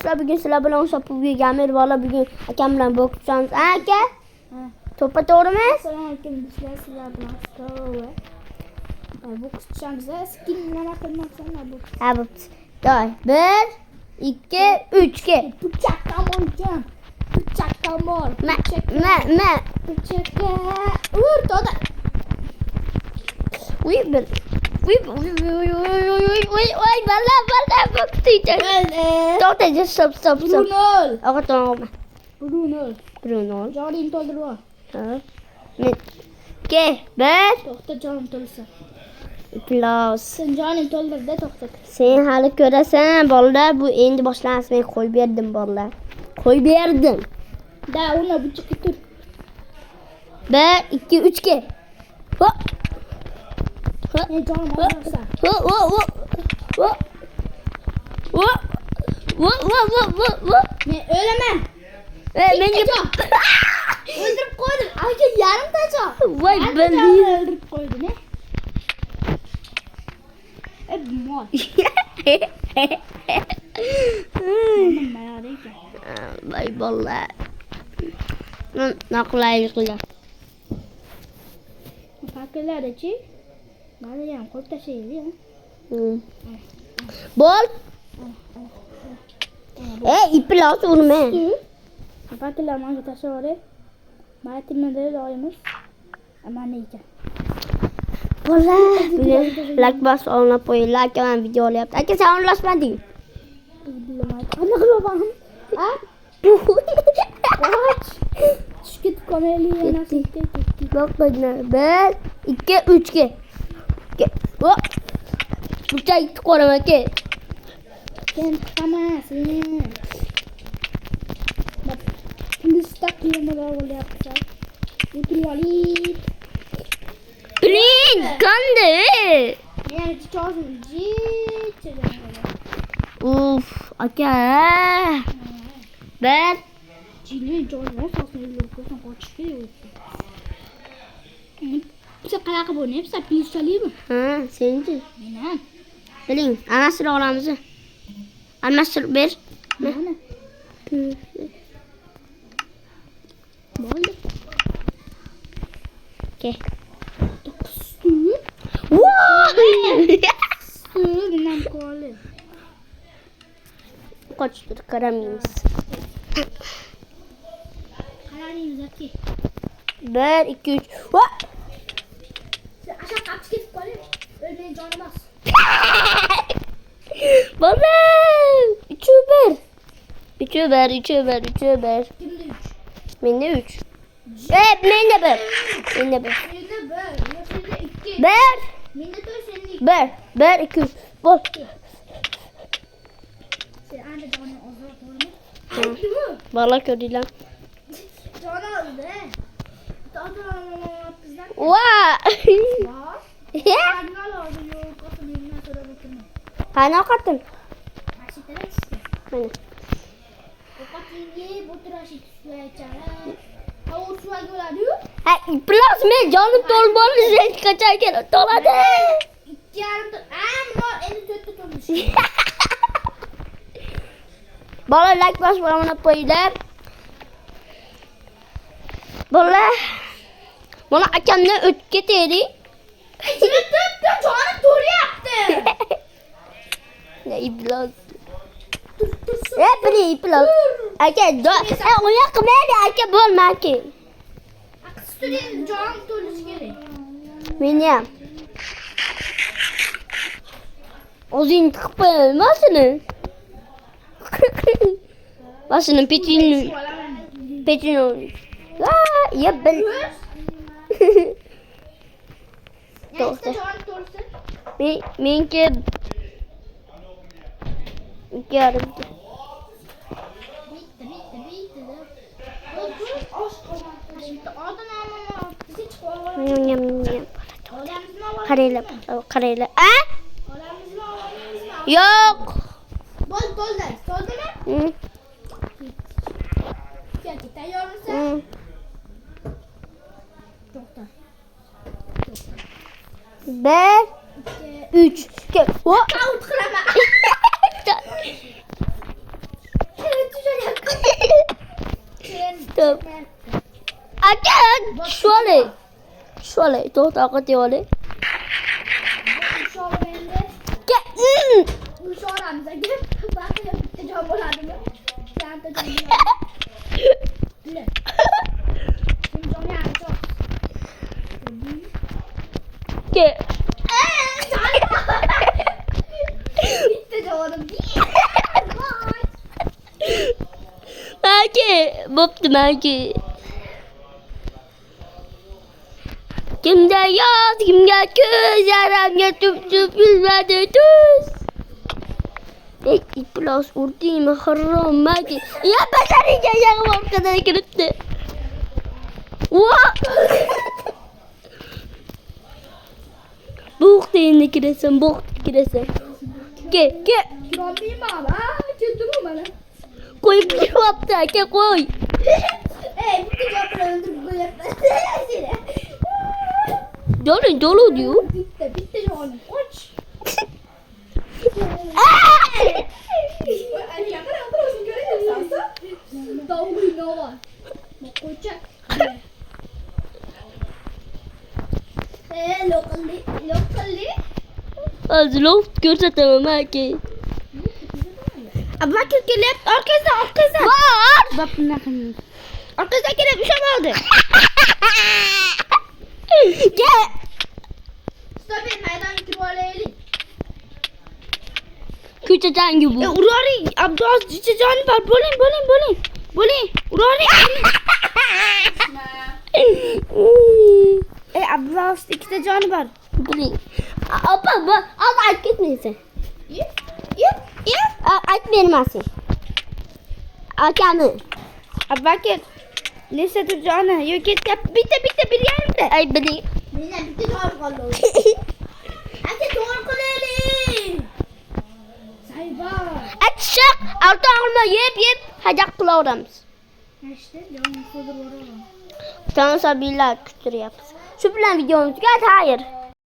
Arkadaşlar bugün sizler bilan Şapur Gamir valla bugün akam bilan boks tutamiz. Aka? To'ppa to'g'rimi? Assalomu alaykum do'stlar, sizlar bilan boks tutamiz. Skin nima qilmoqchiman bu? Ha bo'pti. Doy. 1 2 3 ke. Puchakdan bo'lgan. Puchakdan bor. Ma. Puchakka. Ur to'da. Uy bir. Uy balla boks tutamiz. To'xta, stop. Bruno. Og'a to'g'rimi? Bruno. Jonim to'ldirib ol. Ha. Men. Ke. 1 To'xta, jonim to'lsin. Plus. Sen jonim to'ldirdi, to'xta. Sen hali ko'rasan bolalar, bu endi boshlansin. Men qo'yib berdim bolalar. Qo'yib berdim. Da uni buchukka tur. 1 2 3 ke. Hop. Jonim olsan. Men o'laman. Menga O'ldirib qo'ydim. Aka yarimtacha. voy bali. O'ldirib qo'ydim, mol. Nima ekan? Voy bolalar. Noqulayliklar. Fakrlarchi. Mana ham qo'yib tashlaydi. Bol. Iplos urma. Fakrlar mana tashlaydi. Mana timada doimiz. Mana ekan. Bolalar, like bas o'ynab qo'yinglar. Aka men video olyapti. Aka sen o'ynashmading. Bilmayman. Qanaqa qilaman? Ha? Tushkit komeliya nasibga ketdi. Bak bana. 1 2 3 ke. Hop. Bucak ko'raman ke. Sen qamasin. Endi staklimaga bo'lyapti. Yuqori. Blin, qandı. Yani çoğun cidden. Uf, aka. Ben Cini çoğun olsa lokasyon koçuyor. Bize kayak bu ne? Bize pil salayım. senci. Neden? Bilin, anasını oğlamızı. Anasını ver. Ne? Boldu. Ke. Bilmem kolu. Kaçtır karamıyız. Kararıyım Zaki. 1 2 3. Sen aşağı kaç git kolu. Ölmeyin canımaz. Baba. 3 1. 3 1. Şimdi 3. Ben de 3. Ben de 1. Ben de 1. Şimdi 1. Ya şimdi 2. 1 Şimdi 4 senin 2. 1 2 3. Bol. Sen anne canı azar koyma. Vallahi kötü lan. Canı aldı he. Tadına bizden. Vaa. Var. Kangal aldı yok. Asıl bilmem sonra bakın. Kana katın. Aşık evet işte. Hani. O katili bu tür aşık suya çara. Havur suya gölüyor. Ha, plus me canım dolmalı sen kaçarken doladı. İki yarım da. Ama eli kötü tutmuş. Bala like bas bana koyayım. Bala. Bana akamdan ötke teri. İçine tüttü. Canı tur yaptı. Ne iblas. Beni iblas. Aka do. Oya kemedi aka bolma ki. Aksürün canı turmuş gerek. Benim. Ozin tıkpı masını. Masının peçini. Peçini. Ya ben. Yani işte canı tursun. Minki. Yarım. Bitti. Aşk olmaz. Şimdi adını almama. Bizi çıkaralım. Karayla. Aramızda Yok. Dol der. Doldu mu? Hı. Gerçekten yorulsa. Çok da. 1 3 Out kırama. Yaptım. Aka şöyle to'xta diyorlar. Şu an bende. Gel. Şu an amca gel. Bakın ya bitti can bo'ladimi? Sen de can bo'ladimi? Bile. Şimdi can yani çok. Gel. Bitti canım. Belki boptu belki. Kimde yaz, kimde köz, yaramga tüp yüzmedi düz. İplas vurdum haram belki. Ya başarı gel ortadan giripti. Bok deyinle giresin, bok giresin. Gel. Trombim abi. Kötü mü bana? Koy bir yaptı, gel koy. Bitti canı öldürüp böyle. Dolu diyor. Bitti canı. Koç. Ya kadar oturursun göreceğim sen. Davul ne var? Koçak. Locally. Az loft görsetemem belki. Abla kelep arkadaşlar. Var. Bak ne yapıyorsun? Arkadaşlar kelep bir şey oldu. Gel. Stop it meydan gibi öyle. Küçücen gibi. Urari Abdüaz can var. Bolin. Urari. Abdüaz ikide can var. Bilin. Apa az aç gitmesin. Yep. Aç vermezsin. Akanı. Abakir. Neyse dur canı. Yok git yap. Bitti bir yerimde. Ay bilin. Bitti doğru kaldı. Hadi doğru kaldı. Sayba. Aç şak. Altı alma yep. Hacak kulağımız. İşte yanlış olur orada. Sana sabırlar kütür yapsın. Şu plan videomuz gel hayır.